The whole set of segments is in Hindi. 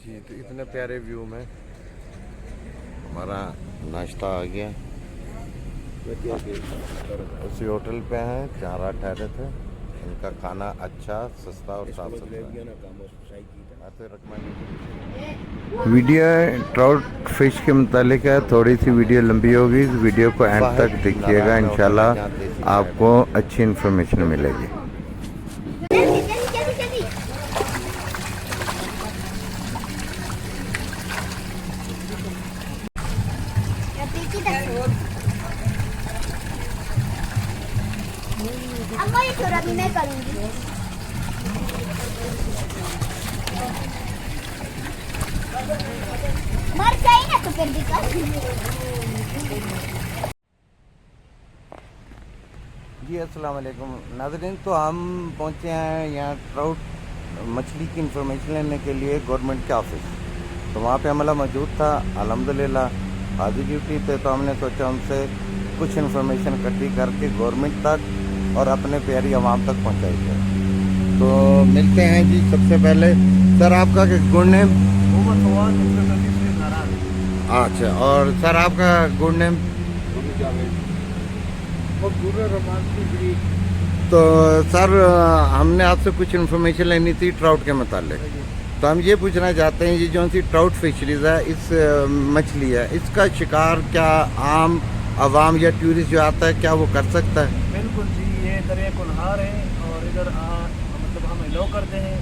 जी, तो इतने प्यारे व्यू में हमारा नाश्ता आ गया। उसी होटल पे हैं जहाँ रात ठहरे थे। इनका खाना अच्छा, सस्ता और साफ सुथरा है। वीडियो ट्राउट फिश के मुतालिक है। थोड़ी सी वीडियो लंबी होगी, इस वीडियो को एंड तक देखिएगा, इंशाल्लाह आपको अच्छी इन्फॉर्मेशन मिलेगी। अम्मा ये छोरा भी मैं करूंगी। मर जाए ना तो फिर भी कर। जी अस्सलाम वालेकुम नाज़रीन, तो हम पहुंचे हैं यहाँ ट्राउट मछली की इन्फॉर्मेशन लेने के लिए गवर्नमेंट के ऑफिस। तो वहाँ पे अमला मौजूद था, अल्हम्दुलिल्लाह हाजिर ड्यूटी थे। तो हमने सोचा उनसे कुछ इन्फॉर्मेशन इकट्ठी करके गवर्नमेंट तक और अपने प्यारी आवाम तक पहुँचाई जाए। तो मिलते हैं जी। सबसे पहले सर आपका गुड नेम? अच्छा, और सर आपका गुड नेम? तो सर हमने आपसे कुछ इन्फॉर्मेशन लेनी थी ट्राउट के मुतालिक। तो हम ये पूछना चाहते हैं, ये जो सी ट्राउट फिशरीज है, इस मछली है, इसका शिकार क्या आम आवाम या टूरिस्ट जो आता है क्या वो कर सकता है? बिल्कुल जी, ये दरिया कुनहार है और इधर मतलब हम अलाउ करते हैं।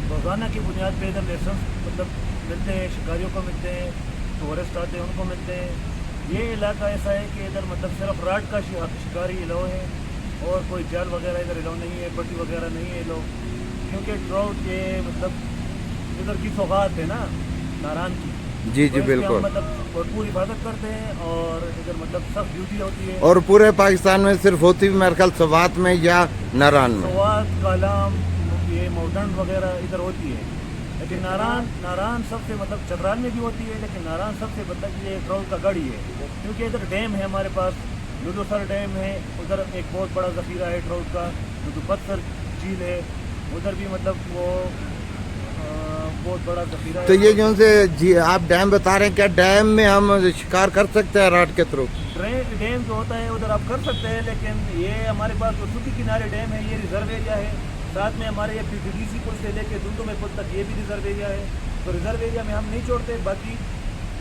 रोज़ाना की बुनियाद पे इधर लाइसेंस मतलब मिलते हैं, शिकारियों को मिलते हैं, टूरिस्ट आते हैं उनको मिलते हैं। ये इलाका ऐसा है कि इधर मतलब सिर्फ राट का शिकारी अलाउ है और कोई जाल वगैरह इधर अलाउ नहीं है, बट्टी वगैरह नहीं है अलाउ, क्योंकि ट्राउट ये मतलब इधर की सौगात है ना नारायण की। जी जी तो बिल्कुल। मतलब भरपूर हिफाजत करते हैं और इधर मतलब सख्त ड्यूटी होती है। और पूरे पाकिस्तान में सिर्फ होती भी मेरे ख्याल सवात में या नारायण में? सवात, कालाम, ये मौडन वगैरह इधर होती है, लेकिन नारायण सबसे मतलब चतराल में भी होती है, लेकिन नारायण सबसे मतलब ये ट्राउट का गढ़ी है, क्योंकि इधर डैम है हमारे पास, लुलुसर डैम है, उधर एक बहुत बड़ा ज़ख़ीरा है ट्राउट का, पत्थर झील है, उधर भी मतलब वो बहुत बड़ा ज़ख़ीरा है। तो ये जो से जी आप डैम बता रहे हैं, क्या डैम में हम शिकार कर सकते हैं राट के थ्रू? डैम जो होता है उधर आप कर सकते हैं, लेकिन ये हमारे पास जो सूखी किनारे डैम है ये रिजर्व एरिया है। साथ में हमारे ये PTDC पुल से लेके दुलदुमे पुल तक ये भी रिजर्व एरिया है। तो रिजर्व एरिया में हम नहीं छोड़ते। बाकी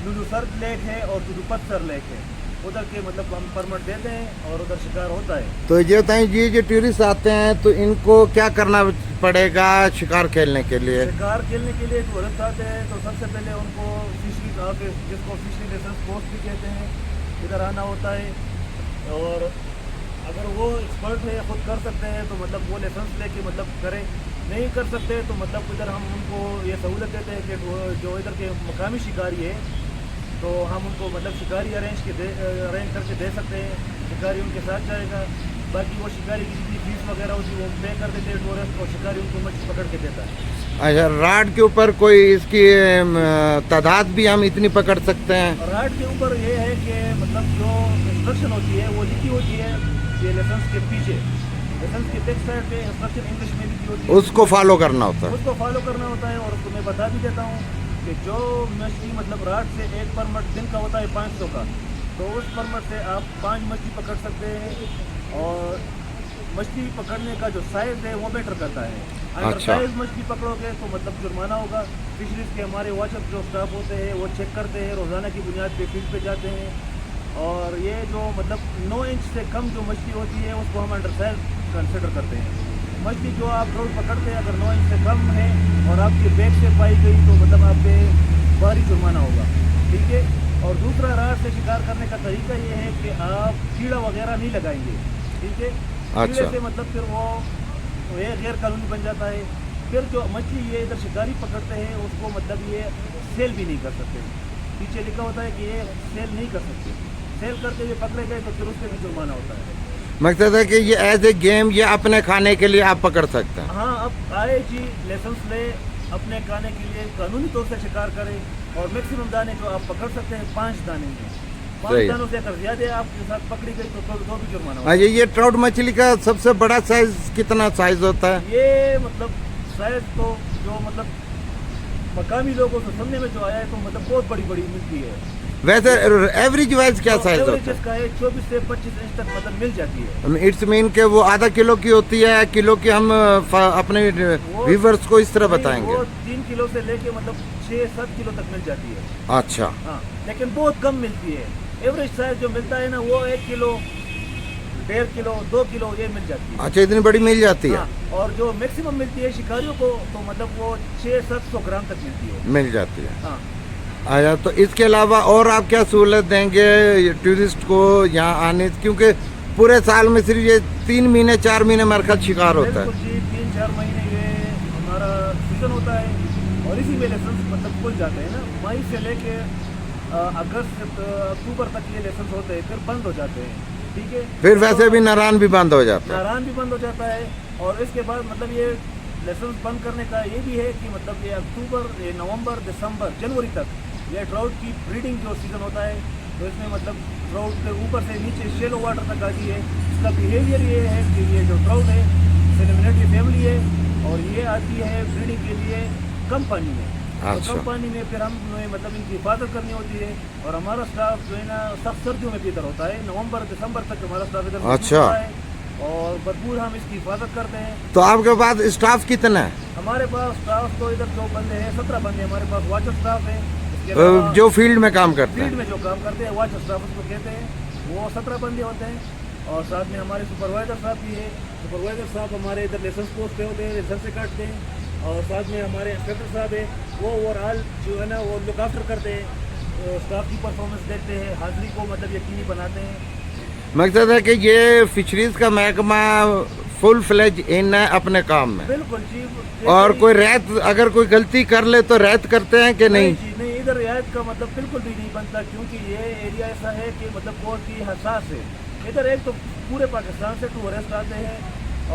लुलुसर लेक है और दुदुपत्थर लेक है, उधर के मतलब हम परमिट देते हैं और उधर शिकार होता है। तो ये बताएं जी, जो टूरिस्ट आते हैं तो इनको क्या करना पड़ेगा शिकार खेलने के लिए? शिकार खेलने के लिए टूरिस्ट आते हैं तो सबसे पहले उनको फिशरी ऑफिस, जिसको फिशरी लाइसेंस पोस्ट भी कहते हैं, इधर आना होता है। और अगर वो एक्सपर्ट है, खुद कर सकते हैं तो मतलब वो लाइसेंस लेके मतलब करें, नहीं कर सकते तो मतलब इधर हम उनको ये सहूलत देते हैं कि जो इधर के मकामी शिकारी है तो हम उनको मतलब शिकारी अरेंज करके दे सकते हैं। शिकारी उनके साथ जाएगा, बाकी वो शिकारी की जितनी फीस वगैरह होती है वो पे कर देते हैं टूरिस्ट, और शिकारी उनको मछली पकड़ के देता है। अच्छा, राड के ऊपर कोई इसकी तादाद भी हम इतनी पकड़ सकते हैं? राड के ऊपर ये है कि मतलब जो इंस्ट्रक्शन होती है वो लिखी होती है ये लाइसेंस के पीछे, लाइसेंस के बैक साइड पे इंस्ट्रक्शन इंग्लिश में लिखी होती है, उसको फॉलो करना होता है। उसको फॉलो करना होता है। और उसको मैं बता भी देता हूँ कि जो मछली मतलब रात से एक परमिट दिन का होता है 500 का, तो उस परमिट से आप 5 मछली पकड़ सकते हैं। और मछली पकड़ने का जो साइज़ है वो मैटर करता है। अगर अच्छा। साइज़ मछली पकड़ोगे तो मतलब जुर्माना होगा। फिशरीज के हमारे वॉचर जो स्टाफ होते हैं वो चेक करते हैं, रोज़ाना की बुनियाद पे फील्ड पे जाते हैं। और ये जो मतलब 9 इंच से कम जो मछली होती है उसको हम अंडर साइज कंसिडर करते हैं। मछली जो आप रोज पकड़ते हैं अगर 9 इंच से कम है और आपके बैग से पाई गई तो मतलब आप पे भारी जुर्माना होगा, ठीक है। और दूसरा रात से शिकार करने का तरीका ये है कि आप कीड़ा वगैरह नहीं लगाएंगे, ठीक है। कीड़े अच्छा। से मतलब फिर वो ये गैर कानूनी बन जाता है। फिर जो मछली ये इधर शिकारी पकड़ते हैं उसको मतलब ये सेल भी नहीं कर सकते। पीछे लिखा होता है कि ये सेल नहीं कर सकते, सेल करते हुए पकड़े गए तो फिर उससे भी जुर्माना होता है। मकसद है कि ये एज ए गेम ये अपने खाने के लिए आप पकड़ सकते हैं? हाँ, अब आए जी लाइसेंस ले, अपने खाने के लिए कानूनी तौर से शिकार करें। और मैक्सिमम दाने जो आप पकड़ सकते हैं 5 दाने हैं, 5 दानों से अगर ज्यादा आपके साथ पकड़ी गई तो भी जुर्माना होगा। अच्छा, ये ट्राउट मछली का सबसे बड़ा साइज कितना साइज होता है? ये मतलब साइज तो जो मतलब मकामी लोगों से सुनने में जो आया है तो मतलब बहुत बड़ी बड़ी मिलती है। वैसे एवरेज वाइज क्या साइज एवरेज होता इसका है 24 से 25 इंच तक मतलब मिल जाती है। है? इट्स मीन के वो आधा किलो की होती है, किलो की? हम अपने व्यूवर्स को इस तरह बताएंगे। वो 3 किलो से लेके मतलब 6-7 किलो तक मिल जाती है। अच्छा, हाँ, लेकिन बहुत कम मिलती है। एवरेज साइज जो मिलता है ना वो 1 किलो, 1.5 किलो, 2 किलो ये मिल जाती है। अच्छा, इतनी बड़ी मिल जाती है? हाँ, और जो मैक्सिमम मिलती है शिकारियों को तो मतलब वो 600-700 ग्राम तक मिलती है। मिल जाती है। हाँ, आया तो इसके अलावा और आप क्या सहूलत देंगे टूरिस्ट को यहाँ आने, क्योंकि पूरे साल में सिर्फ ये 3 महीने 4 महीने मेरे ख्याल शिकार होता बिल्कुल है। जी, 3-4 महीने ये हमारा सीजन होता है और इसी में लेसन मतलब खुल जाते हैं ना। मई से लेके अगस्त अक्टूबर तक ये लेसन होते हैं, फिर बंद हो जाते हैं। ठीक है, फिर वैसे भी नारायण भी बंद हो जाता है। नारायण भी बंद हो जाता है और इसके बाद मतलब ये लेसन बंद करने का ये भी है कि मतलब ये अक्टूबर, ये नवंबर, दिसंबर, जनवरी तक ये ट्राउट की ब्रीडिंग जो सीजन होता है तो इसमें मतलब ट्राउट के ऊपर से नीचे शेलो वाटर तक आती है। इसका बिहेवियर ये है कि ये जो ट्राउट है सेलिब्रिटी फैमिली है और ये आती है ब्रीडिंग के लिए कम पानी में। तो अच्छा। कम पानी में फिर हम मतलब इनकी हिफाजत करनी होती है और हमारा स्टाफ जो है ना सख्त सर्दियों में भी इधर होता है। नवंबर दिसंबर तक हमारा स्टाफ इधर अच्छा। होता है और भरपूर हम इसकी हिफाजत करते हैं। तो आपके पास स्टाफ कितना है? हमारे पास स्टाफ तो इधर 2 बंदे हैं, 17 बंदे हमारे पास वॉचर स्टाफ है। इसके अलावा जो फील्ड में काम करते फील्ड हैं? में जो काम करते हैं वॉचर स्टाफ उसको कहते हैं, वो 17 बंदे होते हैं और साथ में हमारे सुपरवाइजर साहब भी है। सुपरवाइजर साहब हमारे इधर लाइसेंस पोस्ट पे होते हैं, लाइसेंस से काटते हैं और साथ में हमारे इंस्पेक्टर साहब है, वो ओवरऑल जो है ना वो लुक आफ्टर करते हैं, स्टाफ की परफॉर्मेंस देखते हैं, हाजिरी को मतलब यकीनी बनाते हैं। मकसद है कि ये फिशरीज का महकमा फुल फ्लेज इन है अपने काम में। बिल्कुल जी। और कोई रियायत, अगर कोई गलती कर ले तो रियायत करते हैं कि नहीं? जी नहीं, इधर रियायत का मतलब बिल्कुल भी नहीं बनता क्योंकि ये एरिया ऐसा है कि मतलब बहुत ही हसास है। इधर एक तो पूरे पाकिस्तान से टूरिस्ट आते हैं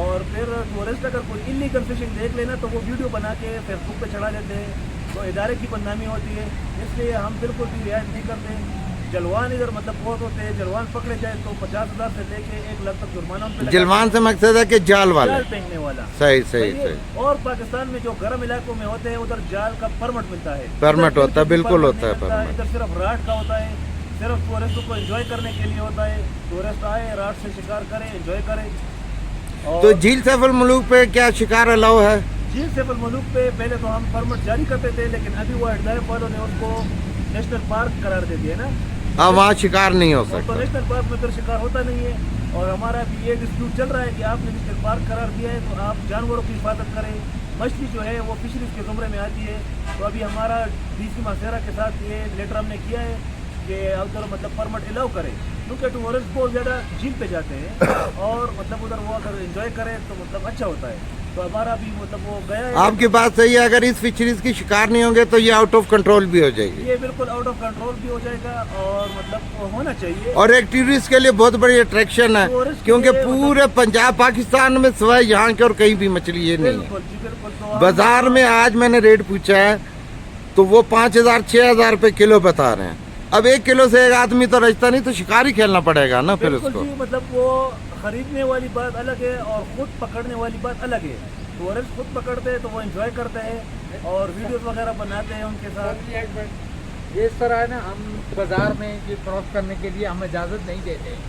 और फिर टूरिस्ट अगर कोई इलीगल फिशिंग देख लेना तो वो वीडियो बना के फेसबुक पे चढ़ा देते हैं, तो इदारे की बदनामी होती है। इसलिए हम बिल्कुल भी रियायत नहीं करते। जलवान इधर मतलब बहुत होते हैं, जलवान पकड़े जाए तो 50,000 से लेके 1 लाख तक जुर्माना उन पे लगाते हैं। जलवान से मकसद है कि जाल वाले? जाल फेंकने वाला। सही सही सही है। सही। और पाकिस्तान में जो गर्म इलाकों में होते हैं उधर जाल का परमिट मिलता है। परमिट इधर होता है, बिल्कुल परमिट होता है नहीं मिलता। परमिट। इधर सिर्फ राट का होता है, सिर्फ टूरिस्ट को एंजॉय करने के लिए होता है। टूरिस्ट आए, राट से शिकार करे, एंजॉय करे। और तो झील सैफुल मुलूक पे क्या शिकार अलाउ है? झील सैफुल मुलूक पे पहले तो हम परमिट जारी करते थे, लेकिन अभी वो वाइल्ड वालों ने उसको नेशनल पार्क करार दे दिया ना। अब वहाँ शिकार नहीं हो तो सकता। नेशनल पार्क में फिर शिकार होता नहीं है और हमारा भी ये डिस्प्यूट चल रहा है कि आपने नेशनल पार्क करार दिया है तो आप जानवरों की हिफाजत करें। मछली जो है वो फिशरीज के जुमरे में आती है, तो अभी हमारा डीसी मासेरा के साथ ये लेटर हमने किया है कि उधर मतलब परमिट अलाउ करें क्योंकि टूरिस्ट बहुत ज़्यादा झील पे जाते हैं और मतलब उधर वो अगर एंजॉय करें तो मतलब अच्छा होता है। तो हमारा भी मतलब वो गया है। आपकी बात सही है, अगर इस फिशरीज की शिकार नहीं होंगे तो ये आउट ऑफ कंट्रोल भी हो जाएगी। ये बिल्कुल आउट ऑफ कंट्रोल भी हो जाएगा और मतलब होना चाहिए। और एक टूरिस्ट के लिए बहुत बड़ी अट्रैक्शन है टूरिस्ट के क्योंकि लिए पूरे पंजाब पाकिस्तान में सिवाय यहाँ के और कहीं भी मछली ये नहीं है। बिल्कुल जी बिल्कुल। तो बाजार में आज मैंने रेट पूछा है तो वो 5,000-6,000 रुपए किलो बता रहे हैं। अब 1 किलो से एक आदमी तो रचता नहीं, तो शिकारी खेलना पड़ेगा ना फिर बिल्कुल उसको। जी, मतलब वो खरीदने वाली बात अलग है और खुद पकड़ने वाली बात अलग है। टूरिस्ट खुद पकड़ते हैं तो वो एंजॉय करते हैं और वीडियोस वगैरह बनाते हैं उनके साथ। ये इस तरह है ना, हम बाजार में ये क्रॉस करने के लिए हम इजाज़त नहीं देते हैं।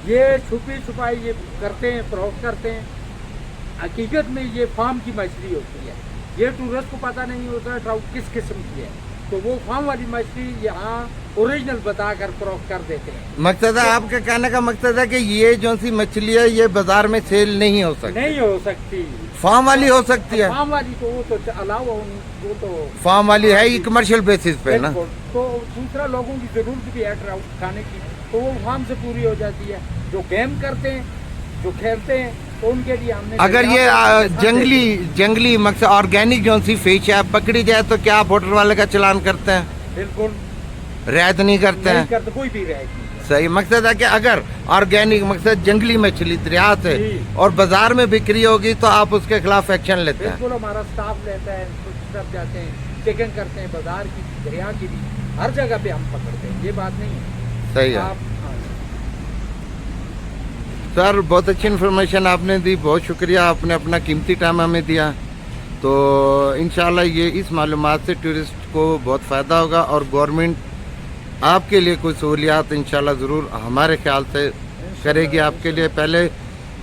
ये छुपी छुपाई ये करते हैं, क्रॉस करते हैं। हकीकत में ये फार्म की मछली होती है, ये टूरिस्ट को पता नहीं होता है ट्राउट किस किस्म की है, तो वो फार्म वाली मछली यहाँ ओरिजिनल बताकर क्रॉस कर देते हैं। मकसद है, आपके कहने का मकसद है कि ये जो सी मछली है ये बाजार में सेल नहीं हो सकती? नहीं हो सकती। फार्म वाली हो सकती है? फार्म वाली तो वो तो अलावा वो तो फार्म वाली है ही कमर्शियल बेसिस पे ना। बिल्कुल। तो दूसरा लोगों की जरूरत भी है ट्राउट खाने की, तो वो फार्म से पूरी हो जाती है। जो गेम करते हैं, जो खेलते हैं, तो उनके लिए हमने अगर ये जंगली मकसद ऑर्गेनिक जो सी फिश है पकड़ी जाए तो क्या आप होटल वाले का चलान करते हैं? बिल्कुल रियायत नहीं करते हैं? करते, कोई भी रियायत नहीं। सही। मकसद है कि अगर ऑर्गेनिक मकसद जंगली मछली दरिया से जी। और बाजार में बिक्री होगी तो आप उसके खिलाफ एक्शन लेते हैं? बिल्कुल, हमारा स्टाफ लेता है, सब जाते हैं, चेकिंग करते हैं, बाजार की, दरिया की भी, हर जगह पे हम पकड़ते हैं। ये बात नहीं है। सही है। हाँ। सर बहुत अच्छी इन्फॉर्मेशन आपने दी, बहुत शुक्रिया, आपने अपना कीमती टाइम हमें दिया। तो इंशाल्लाह ये इस मालूमात से टूरिस्ट को बहुत फ़ायदा होगा और गवर्नमेंट आपके लिए कोई सहूलियात इंशाल्लाह ज़रूर हमारे ख्याल से करेगी आपके लिए। पहले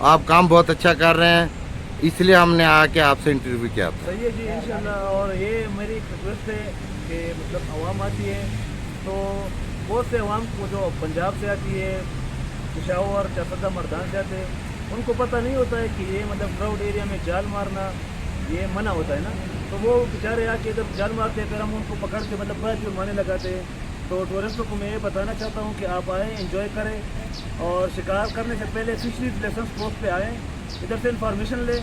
आप काम बहुत अच्छा कर रहे हैं, इसलिए हमने आके आपसे इंटरव्यू किया था। सही है जी इंशाल्लाह। और ये मेरी एक रिक्वेस्ट है कि मतलब आवाम आती है तो बहुत से आवाम को जो पंजाब से आती है, पेशावर, चसदा, मर्दान से आते हैं, उनको पता नहीं होता है कि ये मतलब क्राउड एरिया में जाल मारना ये मना होता है ना। तो वो बेचारे आके इधर जाल मारते हैं, फिर हम उनको पकड़ के मतलब बड़ा जुर्माने लगाते हैं। तो टूरिस्टों को मैं ये बताना चाहता हूँ कि आप आएँ, एंजॉय करें और शिकार करने से पहले फिशरीज लाइसेंस पोस्ट पे आएँ, इधर से इंफॉर्मेशन लें।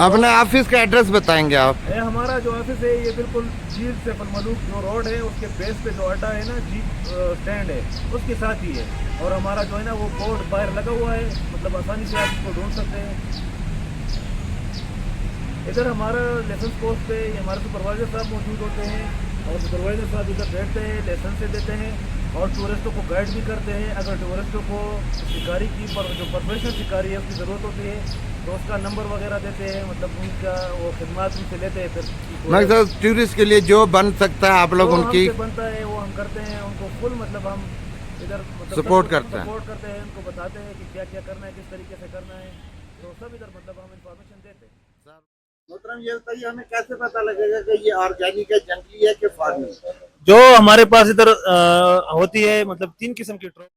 अपने ऑफिस का एड्रेस बताएंगे आप? ये हमारा जो ऑफिस है ये बिल्कुल झील से फलमलूक जो रोड है उसके बेस पे जो अड्डा है ना, जीप स्टैंड है, उसके साथ ही है। और हमारा जो है ना वो बोर्ड बाहर लगा हुआ है, मतलब आसानी से आप इसको ढूंढ सकते हैं। इधर हमारा लाइसेंस पोस्ट पे हमारे सुपरवाइजर साहब मौजूद होते हैं और सुपरवाइजर साहब इधर बैठते हैं, लाइसेंस से देते हैं और टूरिस्टों को गाइड भी करते हैं। अगर टूरिस्टों को शिकारी की जो प्रोफेशनल शिकारी है उसकी ज़रूरत होती है तो उसका नंबर वगैरह देते हैं, मतलब उनका वो खिदमत उनसे लेते हैं। फिर मतलब टूरिस्ट के लिए जो बन सकता है आप लोग उनकी बनता है वो हम करते हैं, उनको फुल मतलब हम इधर मतलब सपोर्ट करते हैं, उनको बताते हैं कि क्या क्या करना है, किस तरीके से करना है, तो सब इधर मतलब हम इंफॉर्मेशन देते हैं। मोहतरम ये बताइए हमें कैसे पता लगेगा कि ये ऑर्गेनिक है, जंगली है कि फार्मिंग? जो हमारे पास इधर होती है मतलब 3 किस्म की ट्राउट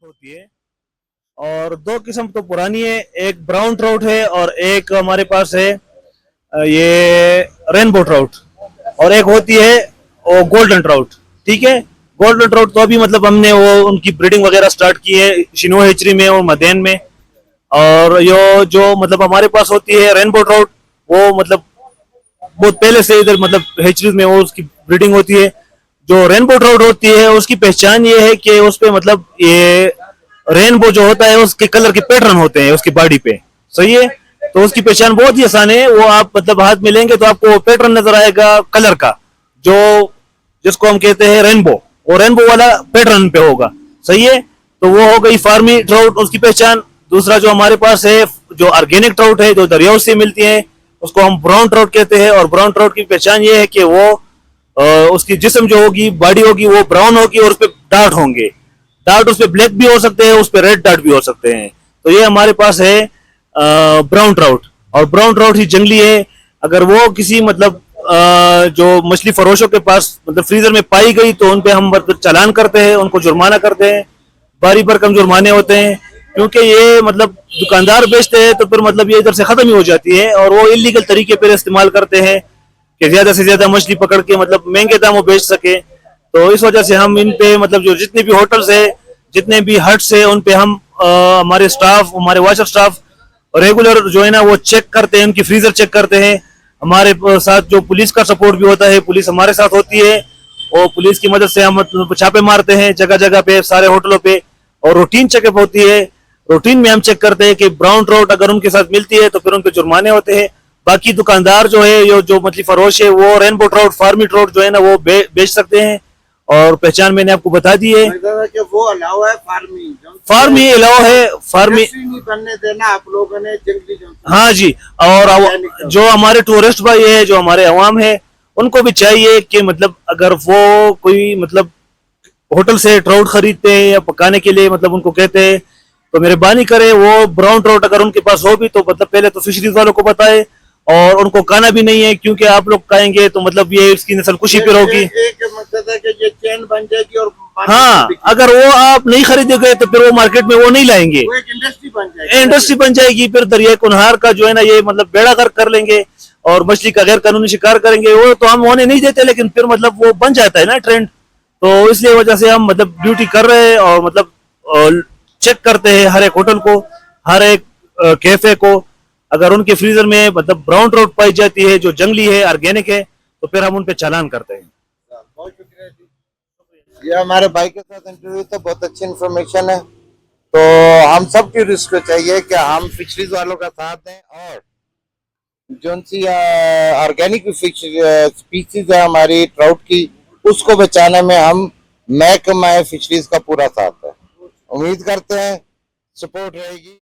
होती है और 2 किस्म तो पुरानी है, एक ब्राउन ट्राउट है और एक हमारे पास है ये रेनबो ट्राउट और एक होती है वो गोल्डन ट्राउट। ठीक है, गोल्डन ट्राउट तो अभी मतलब हमने वो उनकी ब्रीडिंग वगैरह स्टार्ट की है शिनो हेचरी में और मदेन में। और यो जो मतलब हमारे पास होती है रेनबो ट्राउट वो मतलब बहुत पहले से इधर मतलब हेचरीज में वो उसकी ब्रीडिंग होती है। जो रेनबो ट्राउट होती है उसकी पहचान ये है कि उस पे मतलब ये रेनबो जो होता है उसके कलर के पैटर्न होते हैं उसकी बॉडी पे। सही है, तो उसकी पहचान बहुत ही आसान है। वो आप मतलब हाथ में लेंगे तो आपको पैटर्न नजर आएगा कलर का, जो जिसको हम कहते हैं रेनबो, वो रेनबो वाला पैटर्न पे होगा। सही है, तो वो हो गई फार्मी ट्राउट उसकी पहचान। दूसरा जो हमारे पास है जो ऑर्गेनिक ट्राउट है जो दरियाओं से मिलती है उसको हम ब्राउन ट्राउट कहते हैं। और ब्राउन ट्राउट की पहचान ये है कि वो उसकी जिस्म जो होगी, बॉडी होगी, वो ब्राउन होगी और उस पर डार्ट होंगे। डार्ट उस पर ब्लैक भी हो सकते हैं, उस पर रेड डार्ट भी हो सकते हैं। तो ये हमारे पास है ब्राउन ट्राउट और ब्राउन ट्राउट ही जंगली है। अगर वो किसी मतलब जो मछली फरोशों के पास मतलब फ्रीजर में पाई गई तो उन पे हम चालान करते हैं, उनको जुर्माना करते हैं, बारी पर कम जुर्माने होते हैं। क्योंकि ये मतलब दुकानदार बेचते हैं तो फिर मतलब ये इधर से खत्म ही हो जाती है और वो इलीगल तरीके पर इस्तेमाल करते हैं कि ज्यादा से ज्यादा मछली पकड़ के मतलब महंगे दामों बेच सके। तो इस वजह से हम इन पे मतलब जो जितने भी होटल्स है, जितने भी हट्स है, उन पे हम हमारे स्टाफ, हमारे वॉचर स्टाफ रेगुलर जो है ना वो चेक करते हैं, उनकी फ्रीजर चेक करते हैं। हमारे साथ जो पुलिस का सपोर्ट भी होता है, पुलिस हमारे साथ होती है और पुलिस की मदद से हम छापे मारते हैं जगह जगह पे, सारे होटलों पे। और रूटीन चेकअप होती है, रूटीन में हम चेक करते हैं कि ब्राउन ट्राउट अगर उनके साथ मिलती है तो फिर उन पे जुर्माने होते हैं। बाकी दुकानदार जो है जो मछली फरोश है वो रेनबो ट्राउट, फार्मी ट्राउट जो है ना वो बेच सकते हैं। और पहचान मैंने आपको बता दी है कि वो अलाउ है, फार्मी अलाउ है, फार्मी नहीं बनने देना आप लोगों ने जंगली। हाँ जी। और जो हमारे टूरिस्ट भाई है, जो हमारे अवाम है, उनको भी चाहिए कि मतलब अगर वो कोई मतलब होटल से ट्राउट खरीदते हैं या पकाने के लिए मतलब उनको कहते हैं तो मेहरबानी करे वो ब्राउन ट्राउट अगर उनके पास हो भी तो मतलब पहले तो फिशरीज वालों को बताए और उनको खाना भी नहीं है, क्योंकि आप लोग खाएंगे तो मतलब ये इसकी नस्ल कुछ ही पे होगी। एक मकसद है कि ये चेन बन जाएगी और हाँ, अगर वो आप नहीं खरीदोगे तो फिर वो मार्केट में वो नहीं लाएंगे, वो एक इंडस्ट्री बन जाएगी। इंडस्ट्री बन जाएगी। फिर दरिया कुनहार का जो है ना ये मतलब बेड़ा गर्क कर लेंगे और मछली का गैर कानूनी शिकार करेंगे। वो तो हम होने नहीं देते, लेकिन फिर मतलब वो बन जाता है ना ट्रेंड। तो इसलिए वजह से हम मतलब ड्यूटी कर रहे हैं और मतलब चेक करते हैं हर एक होटल को, हर एक कैफे को। अगर उनके फ्रीजर में मतलब ब्राउन ट्राउट पाई जाती है जो जंगली है, ऑर्गेनिक है, तो फिर हम उन पे चालान करते हैं। बहुत शुक्रिया जी। ये हमारे भाई के साथ इंटरव्यू तो बहुत अच्छी इन्फॉर्मेशन है। तो हम सब टूरिस्ट को चाहिए कि हम फिशरीज वालों का साथ दें और जो सी ऑर्गेनिक फिश स्पीसीज है हमारी ट्राउट की, उसको बचाने में हम महकमा फिशरीज का पूरा साथ है। उम्मीद करते हैं सपोर्ट रहेगी।